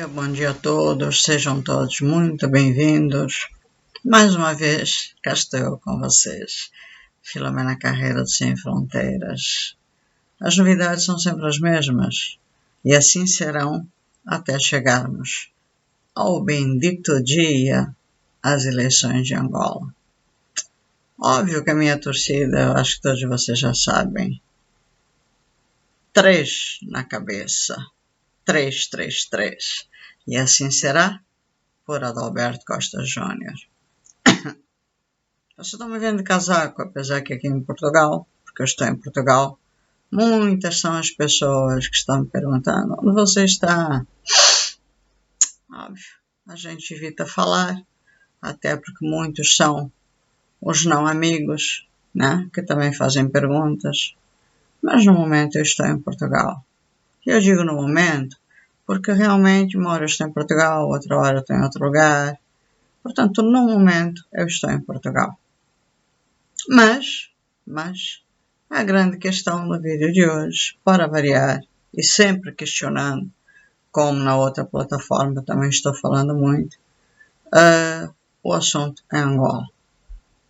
Bom dia a todos, sejam todos muito bem-vindos. Mais uma vez, cá estou eu com vocês, Filomena Carreira do Sem Fronteiras. As novidades são sempre as mesmas, e assim serão até chegarmos ao bendito dia às eleições de Angola. Óbvio que a minha torcida, eu acho que todos vocês já sabem, 3 na cabeça. 3, 3, 3. E assim será por Adalberto Costa Júnior. Vocês estão me vendo de casaco, apesar que aqui em Portugal, porque eu estou em Portugal, muitas são as pessoas que estão me perguntando onde você está. Óbvio, a gente evita falar, até porque muitos são os não amigos, né, que também fazem perguntas. Mas no momento eu estou em Portugal. Eu digo no momento, porque realmente uma hora eu estou em Portugal, outra hora eu estou em outro lugar. Portanto, no momento eu estou em Portugal. Mas, a grande questão do vídeo de hoje, para variar, e sempre questionando, como na outra plataforma também estou falando muito, o assunto é Angola.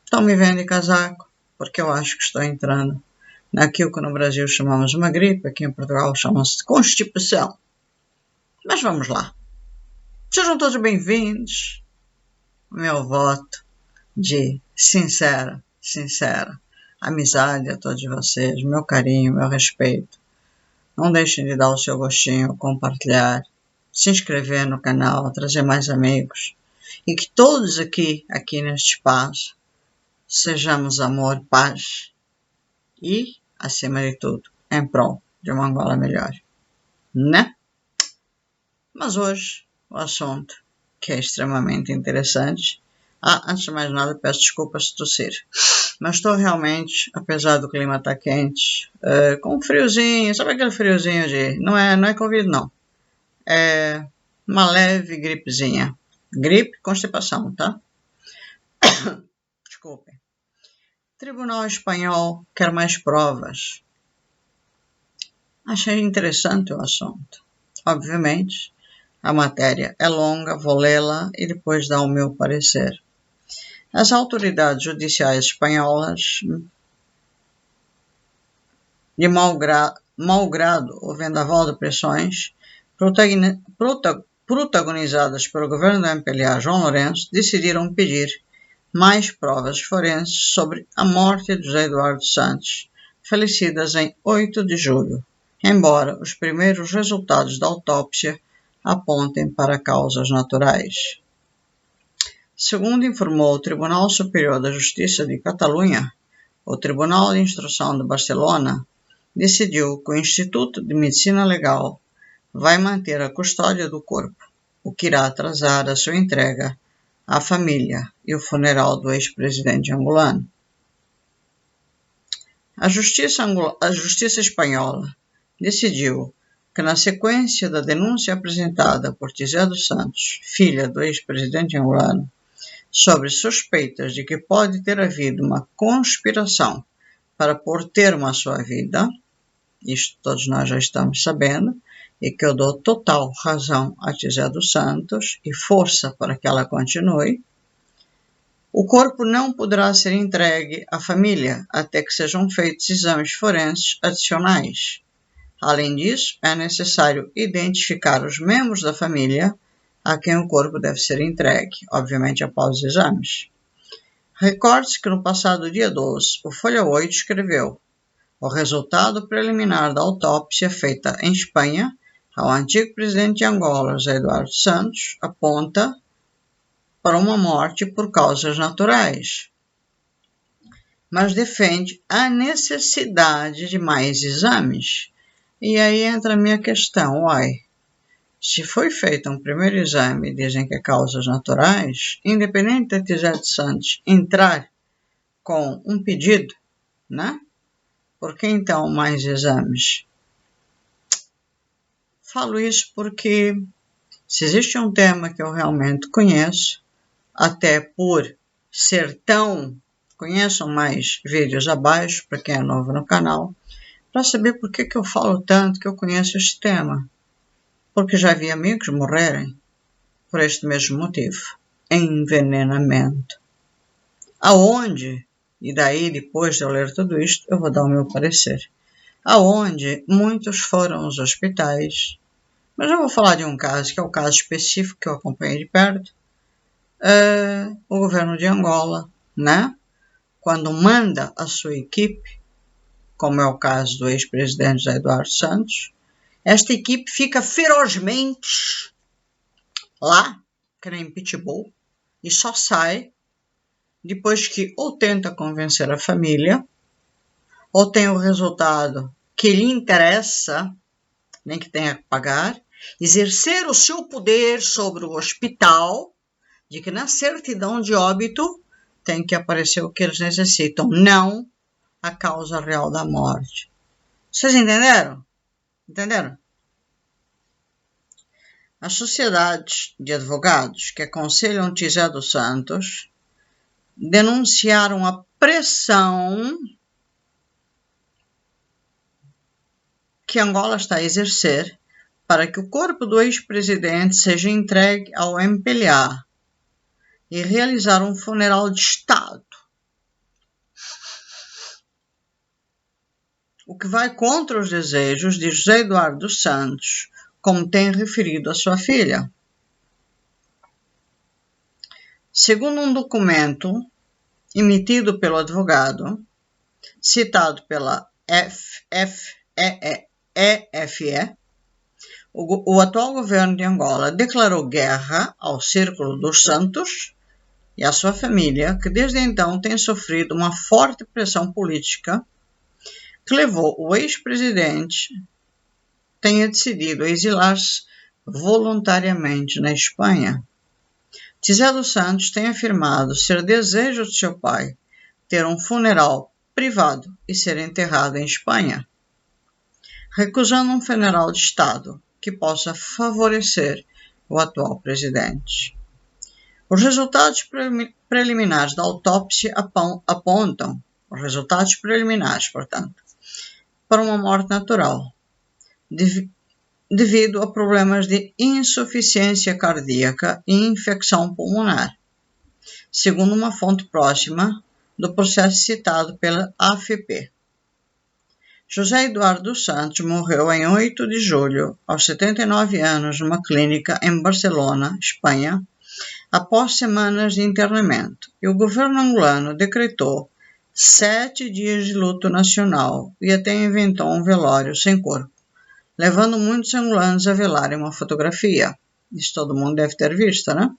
Estão me vendo de casaco, porque eu acho que estou entrando naquilo que no Brasil chamamos uma gripe, aqui em Portugal chamam-se de constipação. Mas vamos lá. Sejam todos bem-vindos. Meu voto de sincera amizade a todos vocês, meu carinho, meu respeito. Não deixem de dar o seu gostinho, compartilhar, se inscrever no canal, trazer mais amigos. E que todos aqui neste espaço, sejamos amor, paz e, acima de tudo, em prol de uma Angola melhor. Né? Mas hoje, o assunto, que é extremamente interessante. Antes de mais nada, peço desculpas se tossir. Mas estou realmente, apesar do clima estar quente, com um friozinho, sabe aquele friozinho de... Não é Covid, não. É uma leve gripezinha. Gripe, constipação, tá? Desculpem. Tribunal Espanhol quer mais provas. Achei interessante o assunto. Obviamente, a matéria é longa, vou lê-la e depois dar o meu parecer. As autoridades judiciais espanholas, de mau grado o vendaval de pressões, protagonizadas pelo governo da MPLA João Lourenço, decidiram pedir mais provas forenses sobre a morte de José Eduardo Santos, falecidas em 8 de julho, embora os primeiros resultados da autópsia apontem para causas naturais. Segundo informou o Tribunal Superior da Justiça de Catalunha, o Tribunal de Instrução de Barcelona decidiu que o Instituto de Medicina Legal vai manter a custódia do corpo, o que irá atrasar a sua entrega à família e o funeral do ex-presidente angolano. A Justiça Espanhola decidiu que, na sequência da denúncia apresentada por Tizé dos Santos, filha do ex-presidente angolano, sobre suspeitas de que pode ter havido uma conspiração para pôr termo à sua vida, isto todos nós já estamos sabendo, e que eu dou total razão a Tizé dos Santos e força para que ela continue, o corpo não poderá ser entregue à família até que sejam feitos exames forenses adicionais. Além disso, é necessário identificar os membros da família a quem o corpo deve ser entregue, obviamente após os exames. Recorde-se que no passado dia 12, o Folha 8 escreveu: o resultado preliminar da autópsia feita em Espanha ao antigo presidente de Angola, José Eduardo Santos, aponta para uma morte por causas naturais, mas defende a necessidade de mais exames. E aí entra a minha questão, se foi feito um primeiro exame e dizem que é causas naturais, independente de Tizé dos Santos entrar com um pedido, né? Por que então mais exames? Falo isso porque se existe um tema que eu realmente conheço, até por ser conheçam mais vídeos abaixo, para quem é novo no canal, para saber por que eu falo tanto que eu conheço este tema. porque já vi amigos morrerem por este mesmo motivo, envenenamento. Aonde, e daí depois de eu ler tudo isto, eu vou dar o meu parecer, aonde muitos foram aos hospitais, mas eu vou falar de um caso, que é o caso específico que eu acompanhei de perto, o governo de Angola, né? Quando manda a sua equipe, como é o caso do ex-presidente José Eduardo Santos, esta equipe fica ferozmente lá, que nem Pitbull, e só sai depois que ou tenta convencer a família, ou tem o resultado que lhe interessa, nem que tenha que pagar, exercer o seu poder sobre o hospital, de que na certidão de óbito tem que aparecer o que eles necessitam, não a causa real da morte. Vocês entenderam? Entenderam? As sociedades de advogados que aconselham Tisé dos Santos denunciaram a pressão que Angola está a exercer para que o corpo do ex-presidente seja entregue ao MPLA e realizar um funeral de Estado. O que vai contra os desejos de José Eduardo dos Santos, como tem referido a sua filha. Segundo um documento emitido pelo advogado, citado pela EFE, o atual governo de Angola declarou guerra ao Círculo dos Santos e à sua família, que desde então tem sofrido uma forte pressão política que levou o ex-presidente tenha decidido exilar-se voluntariamente na Espanha. Tisé dos Santos tem afirmado ser desejo de seu pai ter um funeral privado e ser enterrado em Espanha, recusando um funeral de Estado que possa favorecer o atual presidente. Os resultados preliminares da autópsia apontam, portanto, para uma morte natural, devido a problemas de insuficiência cardíaca e infecção pulmonar, segundo uma fonte próxima do processo citado pela AFP. José Eduardo dos Santos morreu em 8 de julho, aos 79 anos, numa clínica em Barcelona, Espanha, após semanas de internamento, e o governo angolano decretou 7 dias de luto nacional e até inventou um velório sem corpo, levando muitos angolanos a velarem uma fotografia. Isso todo mundo deve ter visto, né?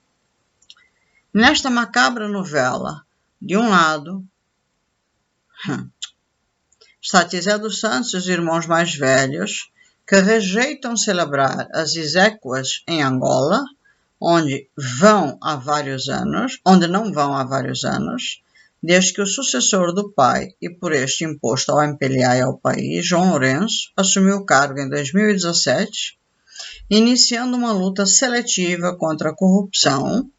Nesta macabra novela, de um lado, está Tisé dos Santos e os irmãos mais velhos, que rejeitam celebrar as exéquias em Angola, onde não vão há vários anos, desde que o sucessor do pai, e por este imposto ao MPLA e ao país, João Lourenço, assumiu o cargo em 2017, iniciando uma luta seletiva contra a corrupção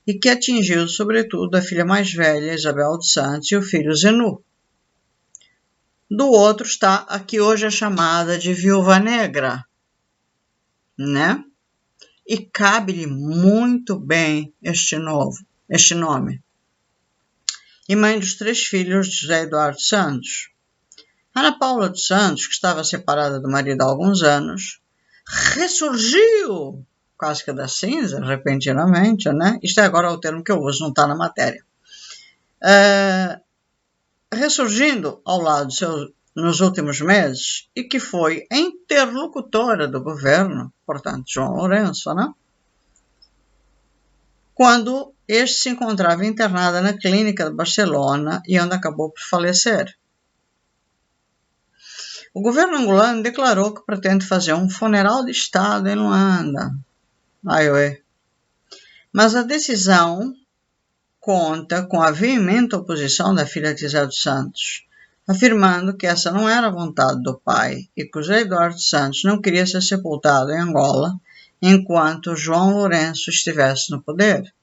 e que atingiu, sobretudo, a filha mais velha, Isabel dos Santos, e o filho Zenu. Do outro está a que hoje é chamada de Viúva Negra, né? E cabe-lhe muito bem este nome. E mãe dos 3 filhos de José Eduardo Santos. Ana Paula dos Santos, que estava separada do marido há alguns anos, ressurgiu, casca da cinza, repentinamente, né? Isto é agora o termo que eu uso, não está na matéria. Ressurgindo ao lado nos últimos meses, e que foi interlocutora do governo, portanto, João Lourenço, né? Quando este se encontrava internado na clínica de Barcelona e onde acabou por falecer. O governo angolano declarou que pretende fazer um funeral de Estado em Luanda. Mas a decisão conta com a veemente oposição da filha Tisé dos Santos, afirmando que essa não era a vontade do pai e que José Eduardo Santos não queria ser sepultado em Angola enquanto João Lourenço estivesse no poder.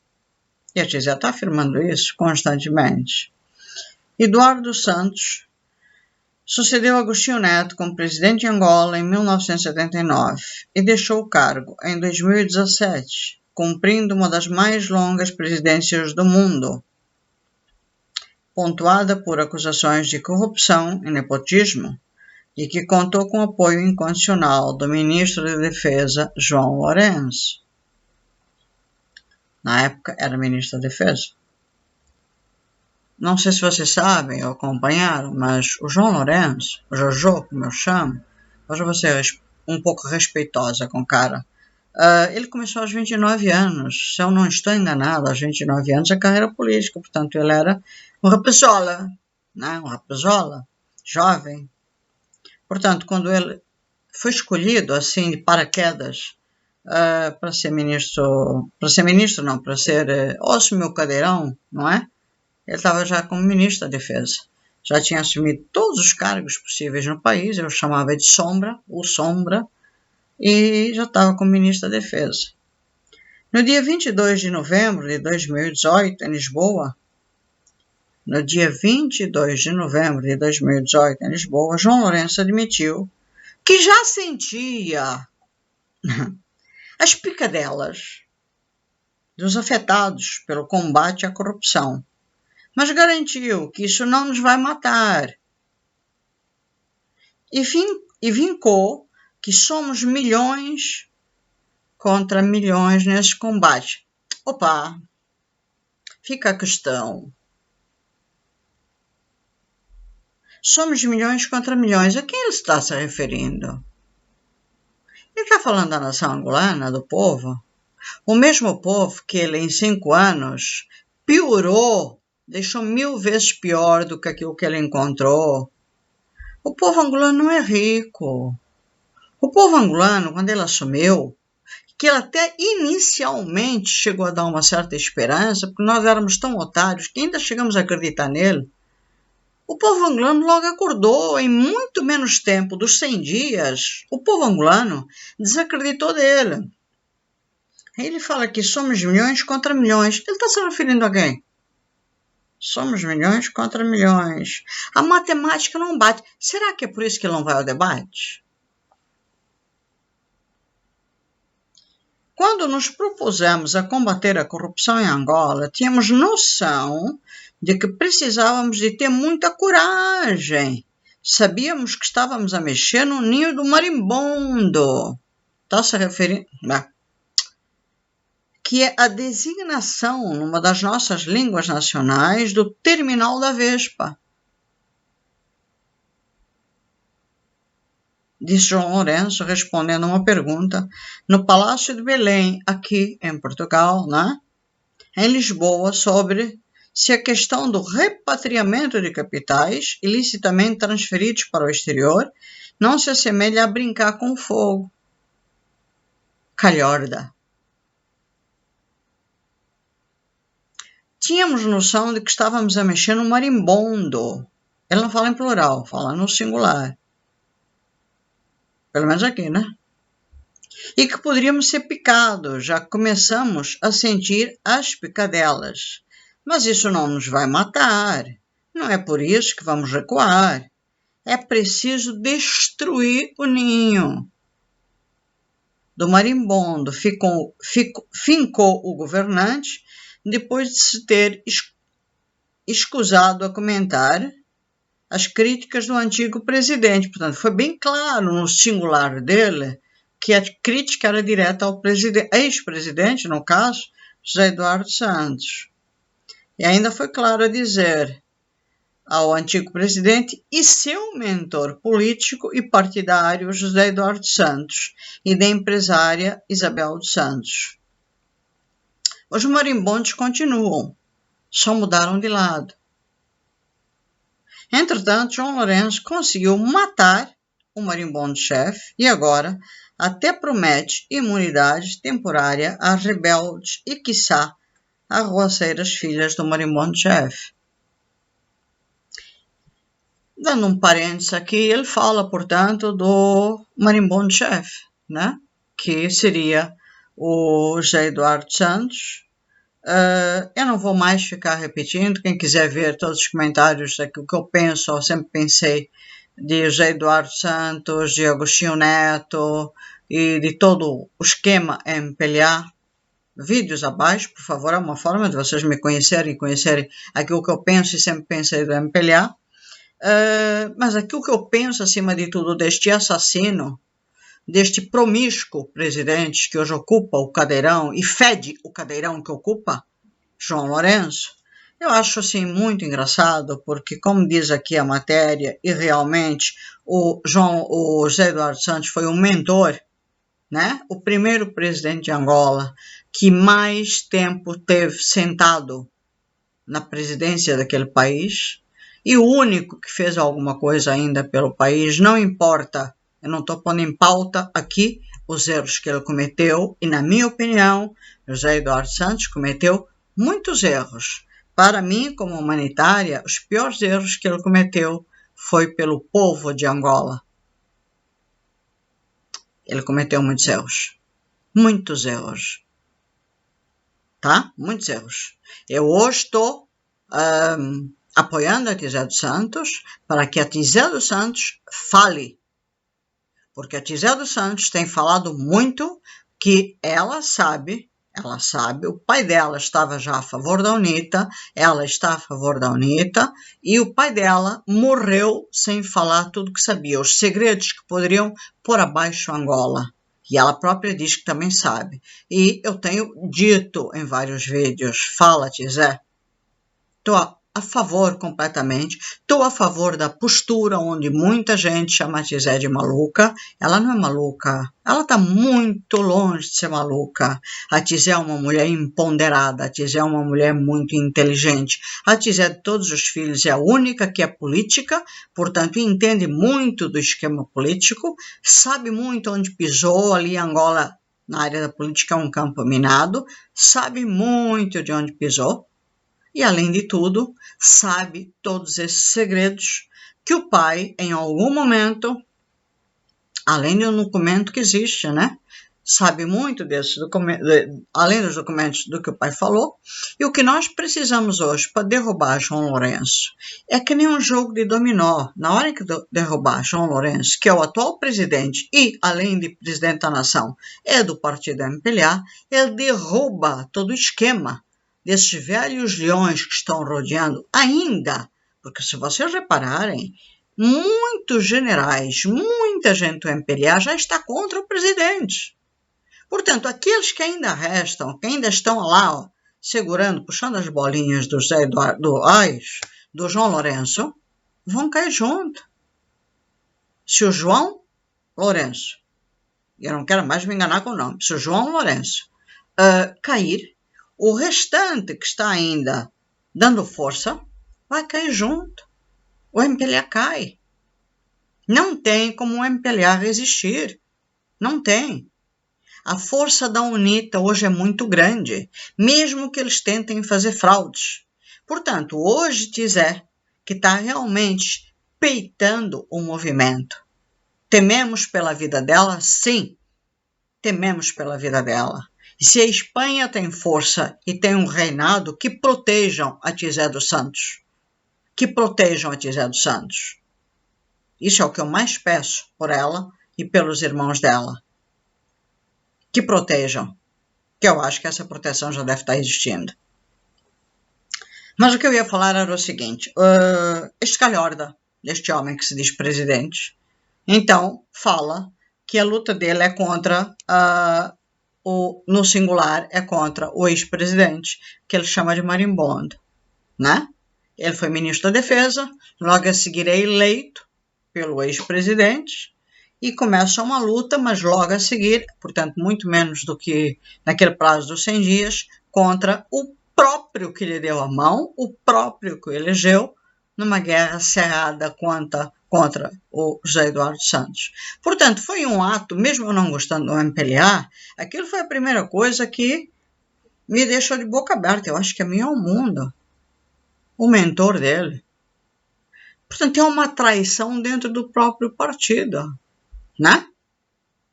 E a Tisé está afirmando isso constantemente. Eduardo Santos Sucedeu Agostinho Neto como presidente de Angola em 1979 e deixou o cargo em 2017, cumprindo uma das mais longas presidências do mundo, pontuada por acusações de corrupção e nepotismo, e que contou com apoio incondicional do ministro da Defesa, João Lourenço. Na época, era ministro da Defesa. Não sei se vocês sabem ou acompanharam, mas o João Lourenço, o Jojo, como eu chamo, hoje eu vou ser um pouco respeitosa com o cara. Ele começou aos 29 anos, se eu não estou enganado, aos 29 anos a carreira política, portanto ele era um rapazola, né? Um rapazola, jovem. Portanto, quando ele foi escolhido assim de paraquedas para ser osso meu cadeirão, não é? Ele estava já como ministro da Defesa. Já tinha assumido todos os cargos possíveis no país, eu chamava de Sombra, e já estava como ministro da Defesa. No dia 22 de novembro de 2018, em Lisboa, João Lourenço admitiu que já sentia as picadelas dos afetados pelo combate à corrupção, mas garantiu que isso não nos vai matar e vincou que somos milhões contra milhões nesse combate. Opa, fica a questão. Somos milhões contra milhões. A quem ele está se referindo? Ele está falando da nação angolana, do povo? O mesmo povo que ele, em 5 anos, piorou, deixou 1000 vezes pior do que aquilo que ele encontrou. O povo angolano não é rico. O povo angolano, quando ele assumiu, que ele até inicialmente chegou a dar uma certa esperança, porque nós éramos tão otários que ainda chegamos a acreditar nele, o povo angolano logo acordou. Em muito menos tempo, dos 100 dias, o povo angolano desacreditou dele. Ele fala que somos milhões contra milhões. Ele está se referindo a quem? Somos milhões contra milhões. A matemática não bate. Será que é por isso que ele não vai ao debate? Quando nos propusemos a combater a corrupção em Angola, tínhamos noção de que precisávamos de ter muita coragem. Sabíamos que estávamos a mexer no ninho do marimbondo. Está se referindo... que é a designação, numa das nossas línguas nacionais, do terminal da Vespa. Disse João Lourenço, respondendo a uma pergunta no Palácio de Belém, aqui em Portugal, né? Em Lisboa, sobre se a questão do repatriamento de capitais ilicitamente transferidos para o exterior não se assemelha a brincar com o fogo. Calhorda. Tínhamos noção de que estávamos a mexer no marimbondo. Ele não fala em plural, fala no singular. Pelo menos aqui, né? E que poderíamos ser picados, já começamos a sentir as picadelas. Mas isso não nos vai matar. Não é por isso que vamos recuar. É preciso destruir o ninho. Do marimbondo fincou o governante, depois de se ter escusado a comentar as críticas do antigo presidente. Portanto, foi bem claro no singular dele que a crítica era direta ao ex-presidente, no caso, José Eduardo Santos. E ainda foi claro a dizer ao antigo presidente e seu mentor político e partidário, José Eduardo Santos, e da empresária Isabel dos Santos. Os marimbondos continuam, só mudaram de lado. Entretanto, João Lourenço conseguiu matar o marimbondo-chefe e agora até promete imunidade temporária a rebeldes e, quiçá, a arruaceiras filhas do marimbondo-chefe. Dando um parênteses aqui, ele fala, portanto, do marimbondo-chefe, né? Que seria o José Eduardo Santos. Eu não vou mais ficar repetindo. Quem quiser ver todos os comentários daquilo que eu penso ou sempre pensei de José Eduardo Santos, de Agostinho Neto e de todo o esquema MPLA. Vídeos abaixo, por favor, é uma forma de vocês me conhecerem e conhecerem aquilo que eu penso e sempre pensei do MPLA. Mas aquilo que eu penso, acima de tudo, deste assassino, deste promíscuo presidente que hoje ocupa o cadeirão e fede o cadeirão que ocupa, João Lourenço, eu acho assim muito engraçado, porque como diz aqui a matéria, e realmente o José Eduardo Santos foi um mentor, né? O primeiro presidente de Angola que mais tempo teve sentado na presidência daquele país, e o único que fez alguma coisa ainda pelo país, não importa, eu não estou pondo em pauta aqui os erros que ele cometeu, e na minha opinião, José Eduardo Santos cometeu muitos erros. Para mim, como humanitária, os piores erros que ele cometeu foi pelo povo de Angola. Ele cometeu muitos erros. Muitos erros. Tá? Muitos erros. Eu hoje estou apoiando a Tizé dos Santos para que a Tizé dos Santos fale. Porque a Tizé dos Santos tem falado muito que ela sabe, o pai dela estava já a favor da UNITA, ela está a favor da UNITA, e o pai dela morreu sem falar tudo que sabia, os segredos que poderiam pôr abaixo Angola. E ela própria diz que também sabe. E eu tenho dito em vários vídeos, fala, Tizé, estou a favor completamente, estou a favor da postura onde muita gente chama a Tizé de maluca. Ela não é maluca, ela está muito longe de ser maluca. A Tizé é uma mulher empoderada, a Tizé é uma mulher muito inteligente. A Tizé de todos os filhos é a única que é política, portanto entende muito do esquema político, sabe muito onde pisou ali em Angola. Na área da política é um campo minado, sabe muito de onde pisou. E, além de tudo, sabe todos esses segredos que o pai, em algum momento, além de um documento que existe, né? Sabe muito desses documentos, além dos documentos do que o pai falou. E o que nós precisamos hoje para derrubar João Lourenço é que nem um jogo de dominó. Na hora que derrubar João Lourenço, que é o atual presidente e, além de presidente da nação, é do partido MPLA, ele derruba todo o esquema desses velhos leões que estão rodeando ainda, porque se vocês repararem, muitos generais, muita gente do MPLA já está contra o presidente. Portanto, aqueles que ainda restam, que ainda estão lá, ó, segurando, puxando as bolinhas do Zé Eduardo Aires, do João Lourenço, vão cair junto. Se o João Lourenço, eu não quero mais me enganar com o nome, se o João Lourenço cair, o restante que está ainda dando força vai cair junto. O MPLA cai. Não tem como o MPLA resistir. Não tem. A força da UNITA hoje é muito grande, mesmo que eles tentem fazer fraudes. Portanto, hoje Tizé, que está realmente peitando o movimento. Tememos pela vida dela? Sim, tememos pela vida dela. E se a Espanha tem força e tem um reinado, que protejam a Tizé dos Santos. Que protejam a Tizé dos Santos. Isso é o que eu mais peço por ela e pelos irmãos dela. Que protejam. Que eu acho que essa proteção já deve estar existindo. Mas o que eu ia falar era o seguinte. Este calhorda, este homem que se diz presidente, então fala que a luta dele é contra no singular, é contra o ex-presidente, que ele chama de marimbondo, né? Ele foi ministro da Defesa, logo a seguir é eleito pelo ex-presidente e começa uma luta, mas logo a seguir, portanto, muito menos do que naquele prazo dos 100 dias, contra o próprio que lhe deu a mão, o próprio que o elegeu, numa guerra cerrada contra o José Eduardo Santos. Portanto, foi um ato, mesmo eu não gostando do MPLA, aquilo foi a primeira coisa que me deixou de boca aberta. Eu acho que a mim é o mundo, o mentor dele. Portanto, é uma traição dentro do próprio partido, né?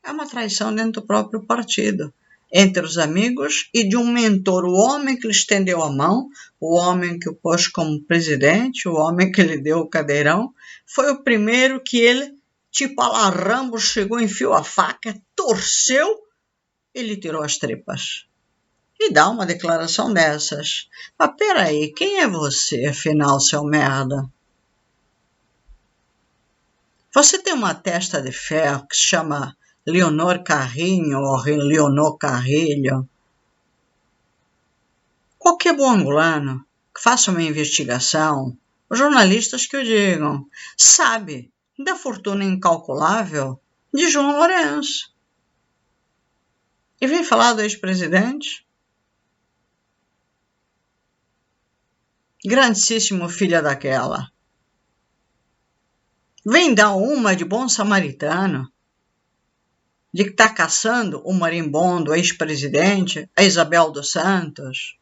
É uma traição dentro do próprio partido. entre os amigos e de um mentor, o homem que lhe estendeu a mão, o homem que o pôs como presidente, o homem que lhe deu o cadeirão, foi o primeiro que ele, tipo a la Rambo, chegou, enfiou a faca, torceu e lhe tirou as tripas. E dá uma declaração dessas. Mas peraí, quem é você, afinal, seu merda? Você tem uma testa de ferro que se chama Leonor Carrinho ou Leonor Carrilho. Qualquer bom angolano que faça uma investigação, os jornalistas que o digam, sabe da fortuna incalculável de João Lourenço. E vem falar do ex-presidente? Grandíssimo filha daquela. Vem dar uma de bom samaritano, de que está caçando o marimbondo, ex-presidente, a Isabel dos Santos,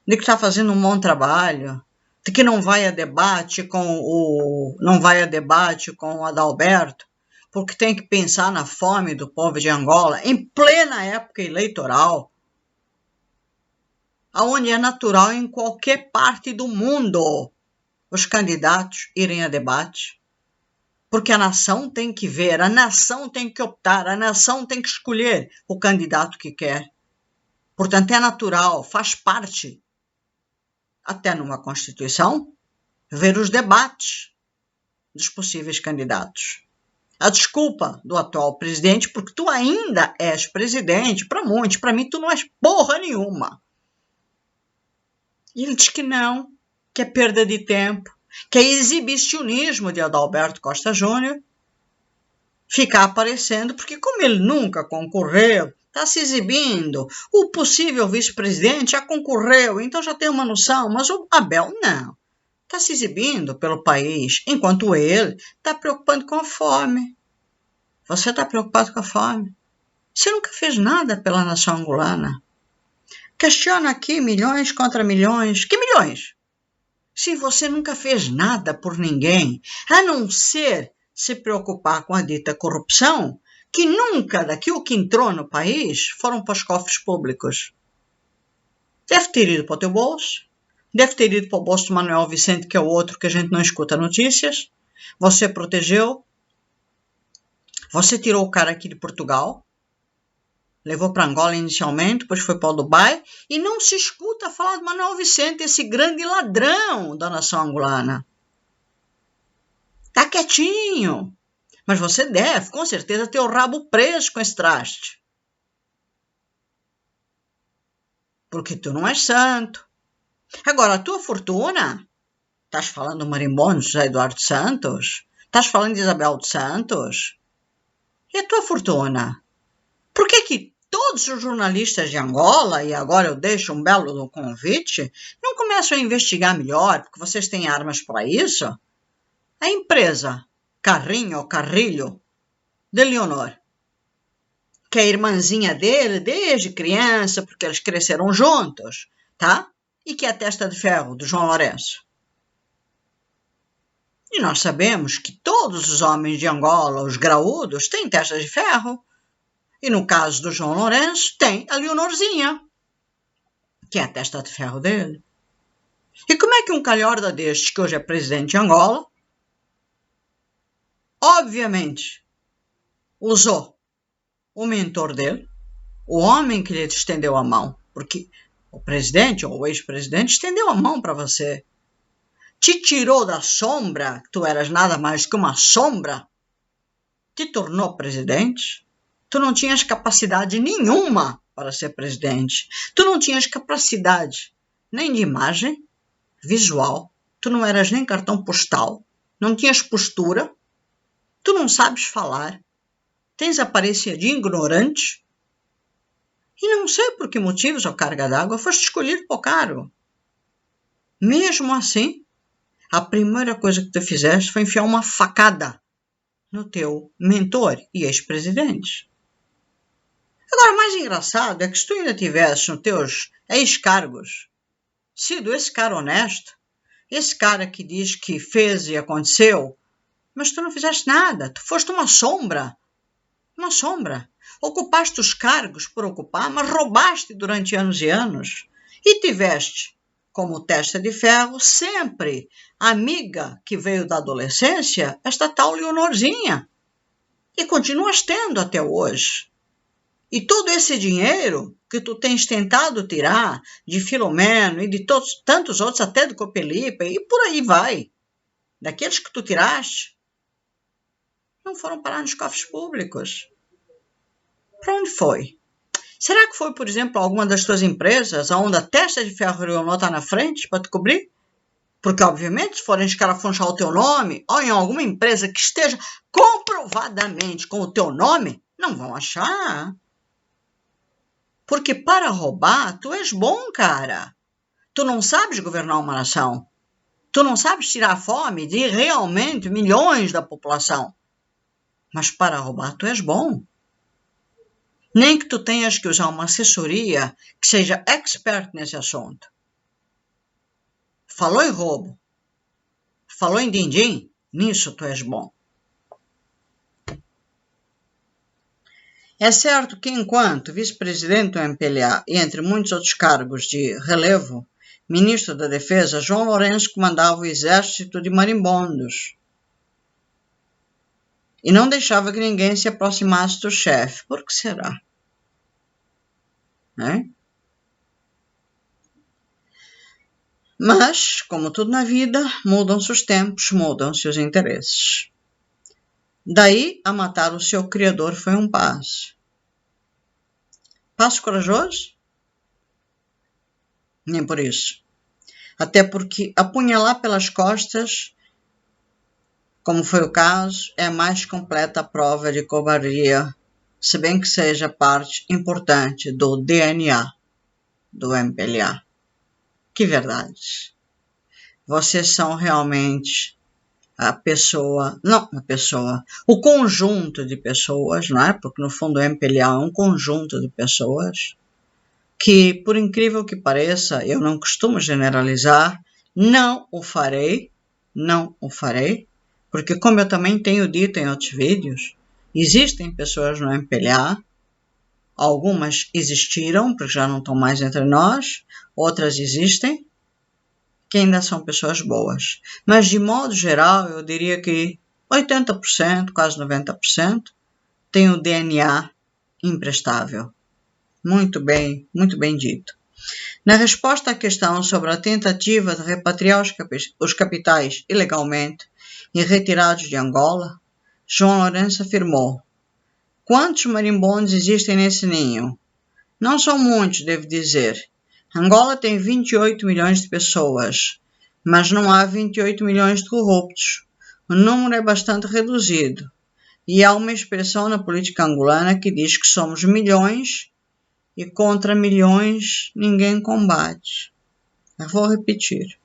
de que está fazendo um bom trabalho, de que não vai a debate com o Adalberto, porque tem que pensar na fome do povo de Angola em plena época eleitoral, aonde é natural em qualquer parte do mundo os candidatos irem a debate, porque a nação tem que ver, a nação tem que optar, a nação tem que escolher o candidato que quer. Portanto, é natural, faz parte, até numa Constituição, ver os debates dos possíveis candidatos. A desculpa do atual presidente, porque tu ainda és presidente, para muitos, para mim tu não és porra nenhuma. E ele diz que não, que é perda de tempo, que é exibicionismo de Adalberto Costa Júnior ficar aparecendo, porque como ele nunca concorreu, está se exibindo, o possível vice-presidente já concorreu, então já tem uma noção, mas o Abel não. Está se exibindo pelo país, enquanto ele está preocupando com a fome. Você está preocupado com a fome? Você nunca fez nada pela nação angolana. Questiona aqui milhões contra milhões. Que milhões? Se você nunca fez nada por ninguém, a não ser se preocupar com a dita corrupção, que nunca daquilo que entrou no país foram para os cofres públicos. Deve ter ido para o teu bolso, deve ter ido para o bolso do Manuel Vicente, que é o outro que a gente não escuta notícias. Você protegeu, você tirou o cara aqui de Portugal, levou para Angola inicialmente, depois foi para o Dubai, e não se escuta falar de Manuel Vicente, esse grande ladrão da nação angolana. Está quietinho, mas você deve, com certeza, ter o rabo preso com esse traste. Porque tu não és santo. Agora, a tua fortuna, estás falando do marimbondo José Eduardo Santos? Estás falando de Isabel dos Santos? E a tua fortuna? Por que todos os jornalistas de Angola, e agora eu deixo um belo convite, não começam a investigar melhor, porque vocês têm armas para isso? A empresa Carrinho ou Carrilho de Leonor, que é a irmãzinha dele desde criança, porque eles cresceram juntos, tá? E que é a testa de ferro do João Lourenço. E nós sabemos que todos os homens de Angola, os graúdos, têm testas de ferro. E no caso do João Lourenço, tem a Leonorzinha, que é a testa de ferro dele. E como é que um calhorda destes, que hoje é presidente de Angola, obviamente, usou o mentor dele, o homem que lhe estendeu a mão, porque o presidente ou o ex-presidente estendeu a mão para você, te tirou da sombra, que tu eras nada mais que uma sombra, te tornou presidente. Tu não tinhas capacidade nenhuma para ser presidente. Tu não tinhas capacidade nem de imagem visual. Tu não eras nem cartão postal. Não tinhas postura. Tu não sabes falar. Tens aparência de ignorante. E não sei por que motivos ou carga d'água foste escolhido para o cargo. Mesmo assim, a primeira coisa que tu fizeste foi enfiar uma facada no teu mentor e ex-presidente. Agora, o mais engraçado é que se tu ainda tivesse nos teus ex-cargos sido esse cara honesto, esse cara que diz que fez e aconteceu, mas tu não fizeste nada, tu foste uma sombra. Uma sombra. Ocupaste os cargos por ocupar, mas roubaste durante anos e anos. E tiveste, como testa de ferro, sempre a amiga que veio da adolescência, esta tal Leonorzinha. E continuas tendo até hoje. E todo esse dinheiro que tu tens tentado tirar de Filomeno e de tantos outros, até do Copelipa, e por aí vai, daqueles que tu tiraste, não foram parar nos cofres públicos. Para onde foi? Será que foi, por exemplo, alguma das tuas empresas onde a testa de ferro Leonor está na frente para te cobrir? Porque, obviamente, se forem escarafunchar o teu nome, ou em alguma empresa que esteja comprovadamente com o teu nome, não vão achar. Porque para roubar, tu és bom, cara. Tu não sabes governar uma nação. Tu não sabes tirar a fome de realmente milhões da população. Mas para roubar, tu és bom. Nem que tu tenhas que usar uma assessoria que seja expert nesse assunto. Falou em roubo, falou em din-din, nisso tu és bom. É certo que, enquanto vice-presidente do MPLA e entre muitos outros cargos de relevo, ministro da Defesa, João Lourenço comandava o exército de marimbondos e não deixava que ninguém se aproximasse do chefe. Por que será? Né? Mas, como tudo na vida, mudam-se os tempos, mudam-se os interesses. Daí a matar o seu criador foi um passo. Passo corajoso? Nem por isso. Até porque apunhalar pelas costas, como foi o caso, é a mais completa prova de covardia, se bem que seja parte importante do DNA do MPLA. Que verdade. Vocês são realmente o conjunto de pessoas, não é? Porque no fundo o MPLA é um conjunto de pessoas que, por incrível que pareça, eu não costumo generalizar, não o farei, porque como eu também tenho dito em outros vídeos, existem pessoas no MPLA, algumas existiram, porque já não estão mais entre nós, outras existem, que ainda são pessoas boas. Mas, de modo geral, eu diria que 80%, quase 90%, tem o DNA imprestável. Muito bem dito. Na resposta à questão sobre a tentativa de repatriar os capitais ilegalmente e retirados de Angola, João Lourenço afirmou: quantos marimbondos existem nesse ninho? Não são muitos, devo dizer. Angola tem 28 milhões de pessoas, mas não há 28 milhões de corruptos. O número é bastante reduzido. E há uma expressão na política angolana que diz que somos milhões e contra milhões ninguém combate. Eu vou repetir.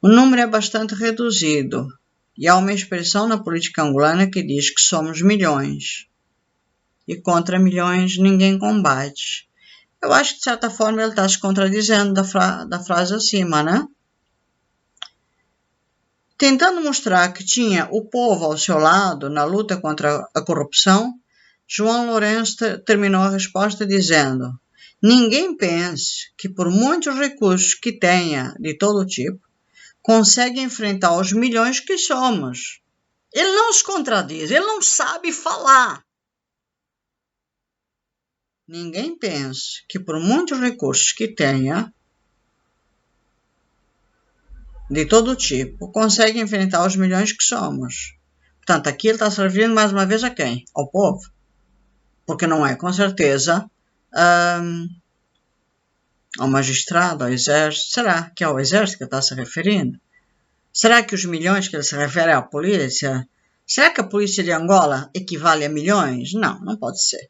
O número é bastante reduzido. E há uma expressão na política angolana que diz que somos milhões e contra milhões ninguém combate. Eu acho que, de certa forma, ele está se contradizendo da frase acima, né? Tentando mostrar que tinha o povo ao seu lado na luta contra a corrupção, João Lourenço terminou a resposta dizendo: ninguém pense que, por muitos recursos que tenha de todo tipo, consegue enfrentar os milhões que somos. Ele não se contradiz, ele não sabe falar. Ninguém pense que, por muitos recursos que tenha, de todo tipo, consegue enfrentar os milhões que somos. Portanto, aqui ele está se referindo mais uma vez a quem? Ao povo. Porque não é, com certeza, ao magistrado, ao exército. Será que é ao exército que ele está se referindo? Será que os milhões que ele se refere é à polícia? Será que a polícia de Angola equivale a milhões? Não, não pode ser.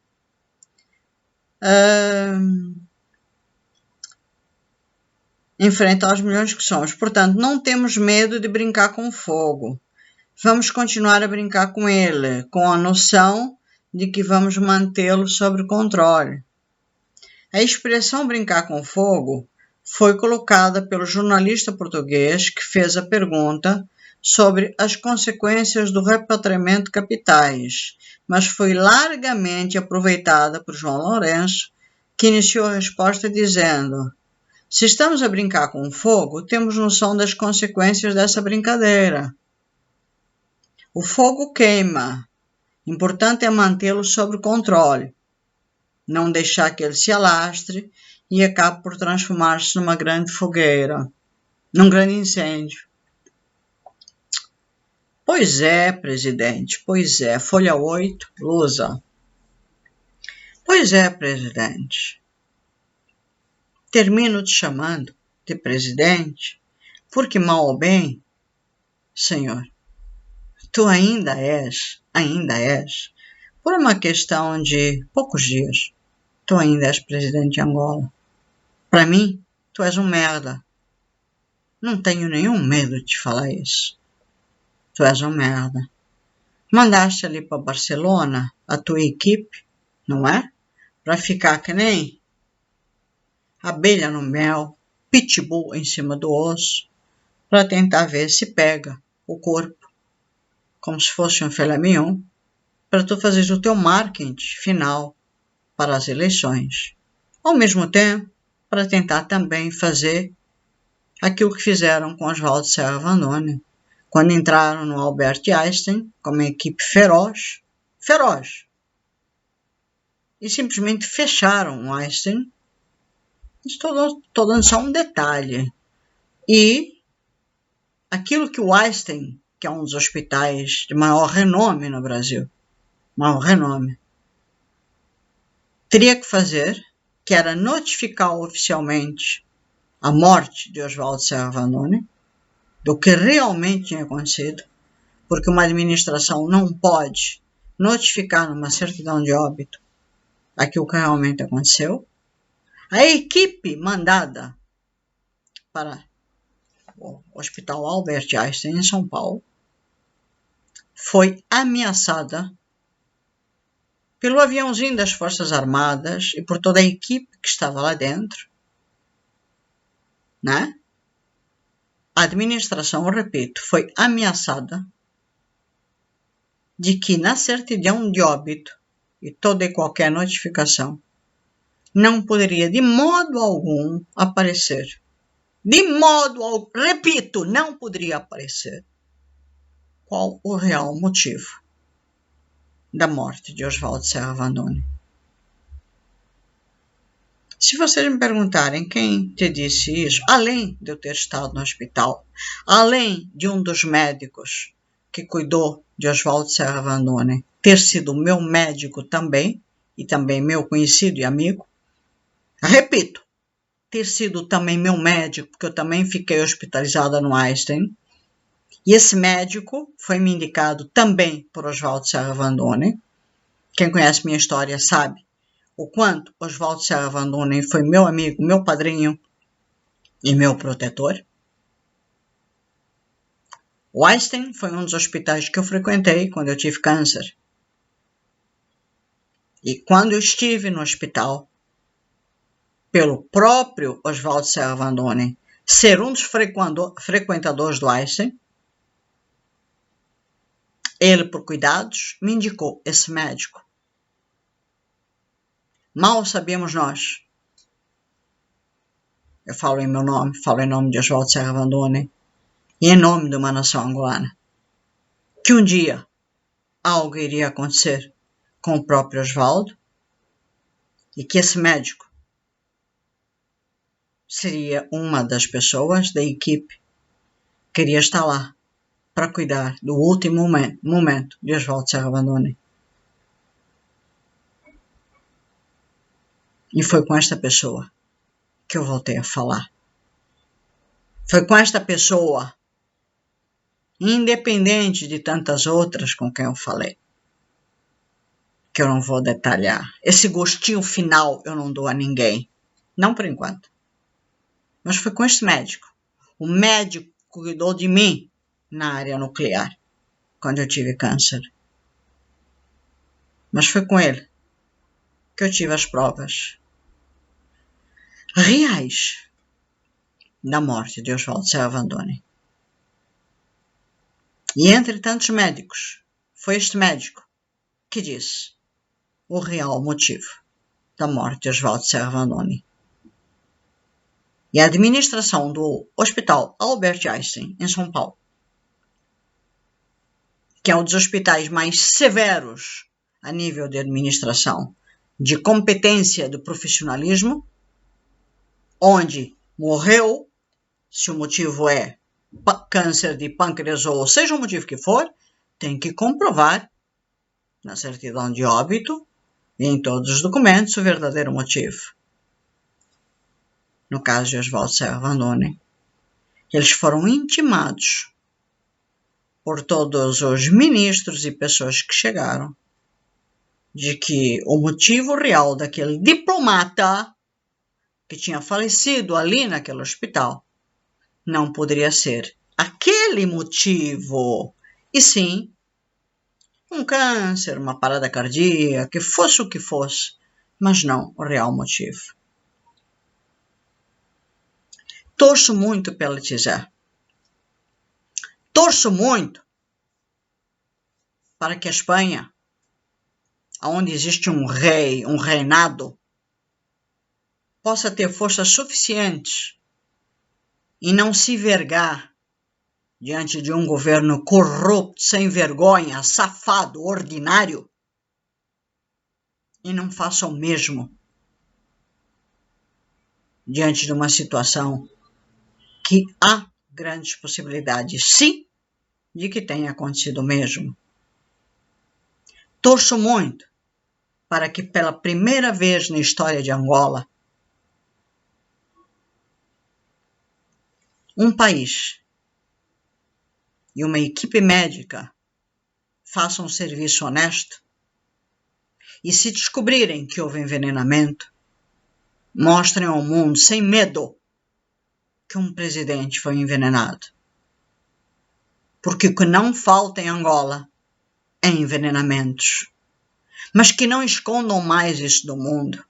Enfrentar os milhões que somos. Portanto, não temos medo de brincar com o fogo. Vamos continuar a brincar com ele, com a noção de que vamos mantê-lo sob controle. A expressão brincar com fogo foi colocada pelo jornalista português que fez a pergunta sobre as consequências do repatriamento de capitais, mas foi largamente aproveitada por João Lourenço, que iniciou a resposta dizendo: se estamos a brincar com o fogo, temos noção das consequências dessa brincadeira. O fogo queima. Importante é mantê-lo sob controle, não deixar que ele se alastre e acabe por transformar-se numa grande fogueira, num grande incêndio. Pois é, presidente, pois é. Folha 8, Lusa. Pois é, presidente. Termino te chamando de presidente, porque mal ou bem, senhor, tu ainda és, por uma questão de poucos dias, tu ainda és presidente de Angola. Para mim, tu és um merda. Não tenho nenhum medo de te falar isso. Tu és um merda. Mandaste ali para Barcelona a tua equipe, não é? Para ficar que nem abelha no mel, pitbull em cima do osso, para tentar ver se pega o corpo, como se fosse um filé mignon, para tu fazeres o teu marketing final para as eleições. Ao mesmo tempo, para tentar também fazer aquilo que fizeram com Oswaldo Serra Vandone, quando entraram no Albert Einstein com uma equipe feroz, e simplesmente fecharam o Einstein. Estou dando só um detalhe. E aquilo que o Einstein, que é um dos hospitais de maior renome no Brasil, teria que fazer, que era notificar oficialmente a morte de Oswaldo Serra Vandone, do que realmente tinha acontecido, porque uma administração não pode notificar numa certidão de óbito aquilo que realmente aconteceu. A equipe mandada para o Hospital Albert Einstein, em São Paulo, foi ameaçada pelo aviãozinho das Forças Armadas e por toda a equipe que estava lá dentro, né? A administração, eu repito, foi ameaçada de que na certidão de óbito e toda e qualquer notificação não poderia de modo algum aparecer. De modo algum, repito, não poderia aparecer qual o real motivo da morte de Oswaldo Serra Vandone. Se vocês me perguntarem quem te disse isso, além de eu ter estado no hospital, além de um dos médicos que cuidou de Oswaldo Serra Vandone ter sido meu médico também, e também meu conhecido e amigo, repito, ter sido também meu médico, porque eu também fiquei hospitalizada no Einstein, e esse médico foi me indicado também por Oswaldo Serra Vandone. Quem conhece minha história sabe o quanto Oswaldo Serra Vandone foi meu amigo, meu padrinho e meu protetor. O Einstein foi um dos hospitais que eu frequentei quando eu tive câncer. E quando eu estive no hospital, pelo próprio Oswaldo Serra Vandone ser um dos frequentadores do Einstein, ele, por cuidados, me indicou esse médico. Mal sabíamos nós, eu falo em meu nome, falo em nome de Oswaldo Serra Vandone, e em nome de uma nação angolana, que um dia algo iria acontecer com o próprio Oswaldo e que esse médico seria uma das pessoas da equipe que iria estar lá para cuidar do último momento de Oswaldo Serra Vandone. E foi com esta pessoa que eu voltei a falar. Foi com esta pessoa, independente de tantas outras com quem eu falei, que eu não vou detalhar. Esse gostinho final eu não dou a ninguém. Não por enquanto. Mas foi com esse médico. O médico que cuidou de mim na área nuclear, quando eu tive câncer. Mas foi com ele que eu tive as provas reais da morte de Oswaldo Serra Vandone. E entre tantos médicos, foi este médico que disse o real motivo da morte de Oswaldo Serra Vanoni. E a administração do Hospital Albert Einstein, em São Paulo, que é um dos hospitais mais severos a nível de administração, de competência do profissionalismo, onde morreu, se o motivo é câncer de pâncreas ou seja o motivo que for, tem que comprovar na certidão de óbito e em todos os documentos o verdadeiro motivo. No caso de Oswaldo Serra Vanoni, eles foram intimados por todos os ministros e pessoas que chegaram de que o motivo real daquele diplomata que tinha falecido ali naquele hospital não poderia ser aquele motivo, e sim um câncer, uma parada cardíaca, que fosse o que fosse, mas não o real motivo. Torço muito pela Tizé. Torço muito para que a Espanha, onde existe um rei, um reinado, possa ter forças suficientes e não se vergar diante de um governo corrupto, sem vergonha, safado, ordinário, e não faça o mesmo diante de uma situação que há grandes possibilidades, sim, de que tenha acontecido o mesmo. Torço muito para que pela primeira vez na história de Angola, um país e uma equipe médica façam um serviço honesto e, se descobrirem que houve envenenamento, mostrem ao mundo sem medo que um presidente foi envenenado. Porque o que não falta em Angola é envenenamentos. Mas que não escondam mais isso do mundo.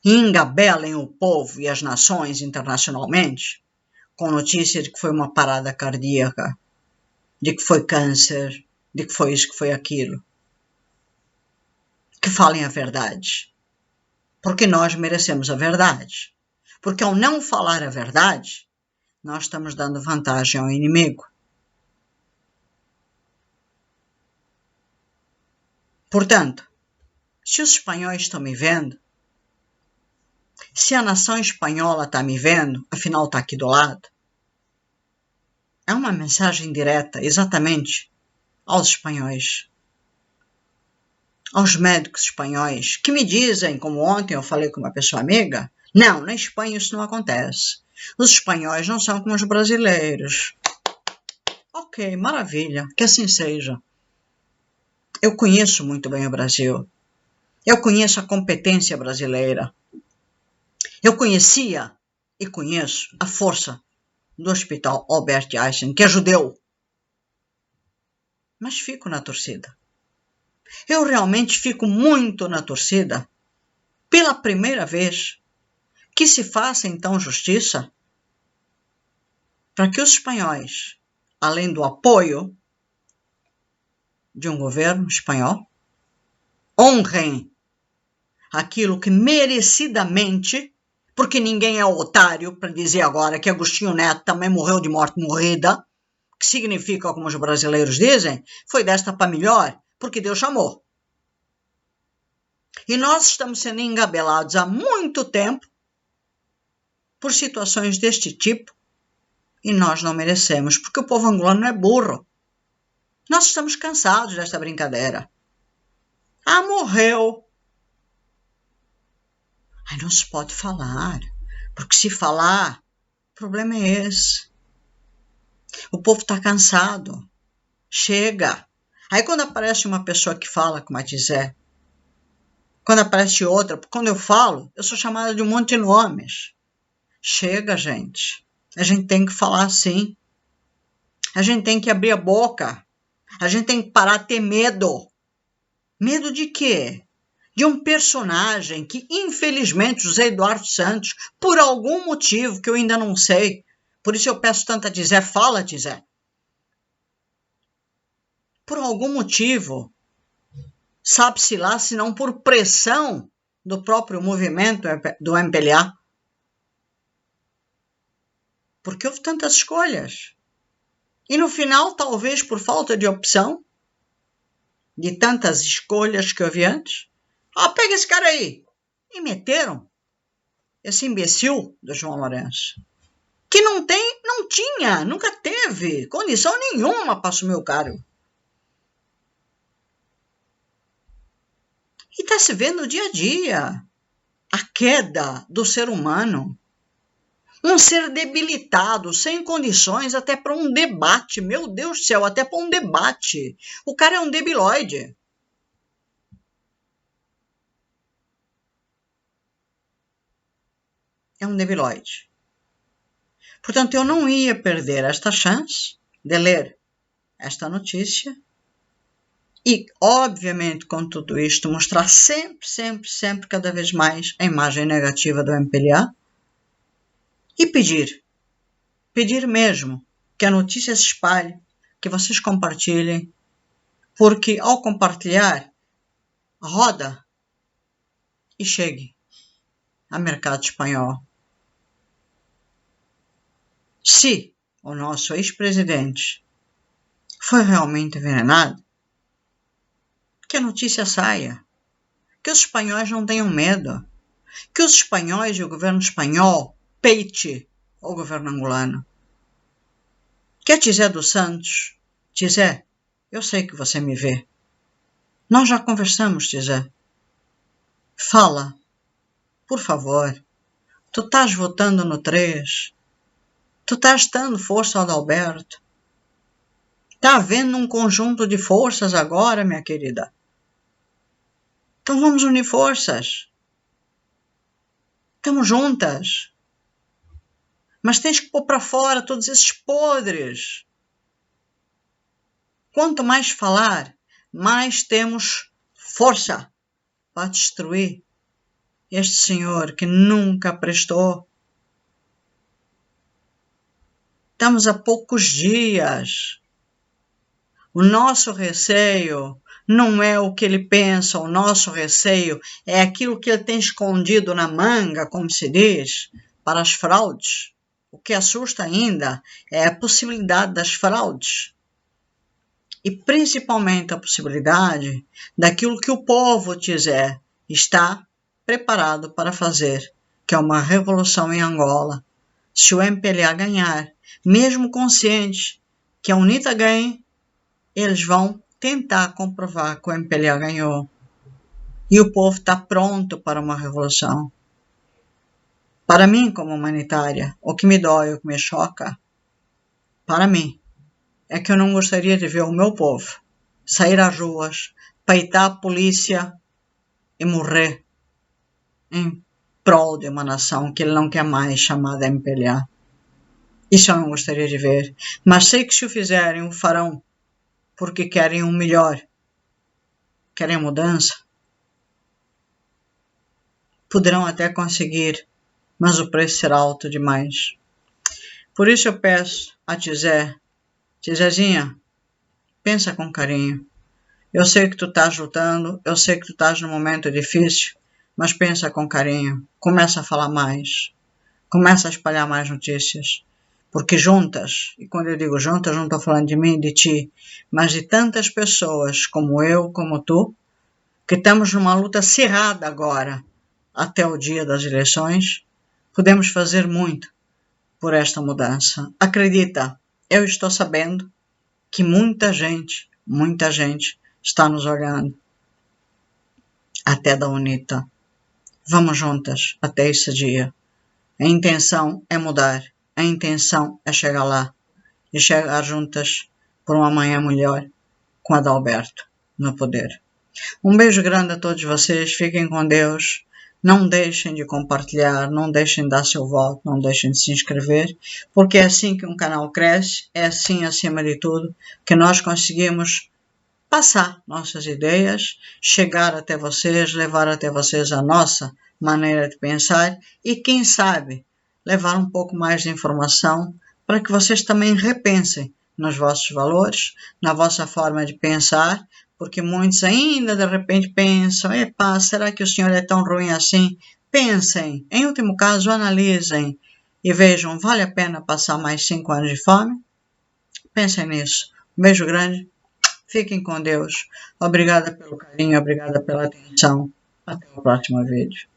E engabelem o povo e as nações internacionalmente com notícia de que foi uma parada cardíaca, de que foi câncer, de que foi isso, que foi aquilo. Que falem a verdade. Porque nós merecemos a verdade. Porque ao não falar a verdade, nós estamos dando vantagem ao inimigo. Portanto, se os espanhóis estão me vendo, se a nação espanhola está me vendo, afinal está aqui do lado, é uma mensagem direta, exatamente, aos espanhóis, aos médicos espanhóis, que me dizem, como ontem eu falei com uma pessoa amiga, não, na Espanha isso não acontece. Os espanhóis não são como os brasileiros. Ok, maravilha, que assim seja. Eu conheço muito bem o Brasil. Eu conheço a competência brasileira. Eu conhecia e conheço a força do Hospital Albert Einstein, que é judeu. Mas fico na torcida. Eu realmente fico muito na torcida, pela primeira vez, que se faça então justiça para que os espanhóis, além do apoio de um governo espanhol, honrem aquilo que merecidamente, porque ninguém é otário para dizer agora que Agostinho Neto também morreu de morte morrida, que significa, como os brasileiros dizem, foi desta para melhor, porque Deus chamou. E nós estamos sendo engabelados há muito tempo por situações deste tipo e nós não merecemos, porque o povo angolano não é burro. Nós estamos cansados desta brincadeira. Ah, morreu. Aí não se pode falar, porque se falar, o problema é esse. O povo está cansado. Chega. Aí quando aparece uma pessoa que fala como a Tizé, quando aparece outra, quando eu falo, eu sou chamada de um monte de nomes. Chega, gente. A gente tem que falar assim. A gente tem que abrir a boca. A gente tem que parar de ter medo. Medo de quê? De um personagem que, infelizmente, José Eduardo Santos, por algum motivo que eu ainda não sei, por isso eu peço tanto a Tizé, fala, Tizé. por algum motivo, sabe-se lá, se não por pressão do próprio movimento do MPLA. Porque houve tantas escolhas. E no final, talvez por falta de opção, de tantas escolhas que houve antes, pega esse cara aí. E meteram esse imbecil do João Lourenço, que não tinha, nunca teve condição nenhuma para assumir o cargo. E está se vendo dia a dia a queda do ser humano. Um ser debilitado, sem condições até para um debate. Meu Deus do céu, até para um debate. O cara é um debilóide. É um debilóide. Portanto, eu não ia perder esta chance de ler esta notícia e, obviamente, com tudo isto, mostrar sempre, cada vez mais a imagem negativa do MPLA e pedir mesmo que a notícia se espalhe, que vocês compartilhem, porque ao compartilhar, roda e chegue ao mercado espanhol. Se o nosso ex-presidente foi realmente envenenado, que a notícia saia, que os espanhóis não tenham medo, que os espanhóis e o governo espanhol peite o governo angolano. Que a Tizé dos Santos, Tizé, eu sei que você me vê. Nós já conversamos, Tizé. Fala, por favor. Tu estás votando no 3. Tu estás dando força ao Adalberto. Está havendo um conjunto de forças agora, minha querida. Então vamos unir forças. Estamos juntas. Mas tens que pôr para fora todos esses podres. Quanto mais falar, mais temos força para destruir este senhor que nunca prestou. Estamos a poucos dias. O nosso receio não é o que ele pensa, o nosso receio é aquilo que ele tem escondido na manga, como se diz, para as fraudes. O que assusta ainda é a possibilidade das fraudes. E principalmente a possibilidade daquilo que o povo Tizé está preparado para fazer, que é uma revolução em Angola. Se o MPLA ganhar, mesmo consciente que a UNITA ganhe, eles vão tentar comprovar que o MPLA ganhou. E o povo está pronto para uma revolução. Para mim, como humanitária, o que me dói, o que me choca, para mim, é que eu não gostaria de ver o meu povo sair às ruas, peitar a polícia e morrer em prol de uma nação que ele não quer mais chamada MPLA. Isso eu não gostaria de ver. Mas sei que se o fizerem, o farão porque querem um melhor, querem mudança. Poderão até conseguir, mas o preço será alto demais. Por isso eu peço a Tizé, Tizézinha, pensa com carinho. Eu sei que tu estás lutando, eu sei que tu estás num momento difícil, mas pensa com carinho. Começa a falar mais, começa a espalhar mais notícias. Porque juntas, e quando eu digo juntas, não estou falando de mim, de ti, mas de tantas pessoas como eu, como tu, que estamos numa luta acirrada agora, até o dia das eleições, podemos fazer muito por esta mudança. Acredita, eu estou sabendo que muita gente está nos olhando, até da UNITA. Vamos juntas até esse dia. A intenção é mudar. A intenção é chegar lá e chegar juntas por uma manhã melhor com Adalberto no poder. Um beijo grande a todos vocês, fiquem com Deus, não deixem de compartilhar, não deixem de dar seu voto, não deixem de se inscrever, porque é assim que um canal cresce, é assim, acima de tudo, que nós conseguimos passar nossas ideias, chegar até vocês, levar até vocês a nossa maneira de pensar e, quem sabe, levar um pouco mais de informação para que vocês também repensem nos vossos valores, na vossa forma de pensar, porque muitos ainda de repente pensam, epá, será que o Senhor é tão ruim assim? Pensem, em último caso, analisem e vejam, vale a pena passar mais 5 anos de fome? Pensem nisso. Um beijo grande, fiquem com Deus. Obrigada pelo carinho, obrigada pela atenção. Até o próximo vídeo.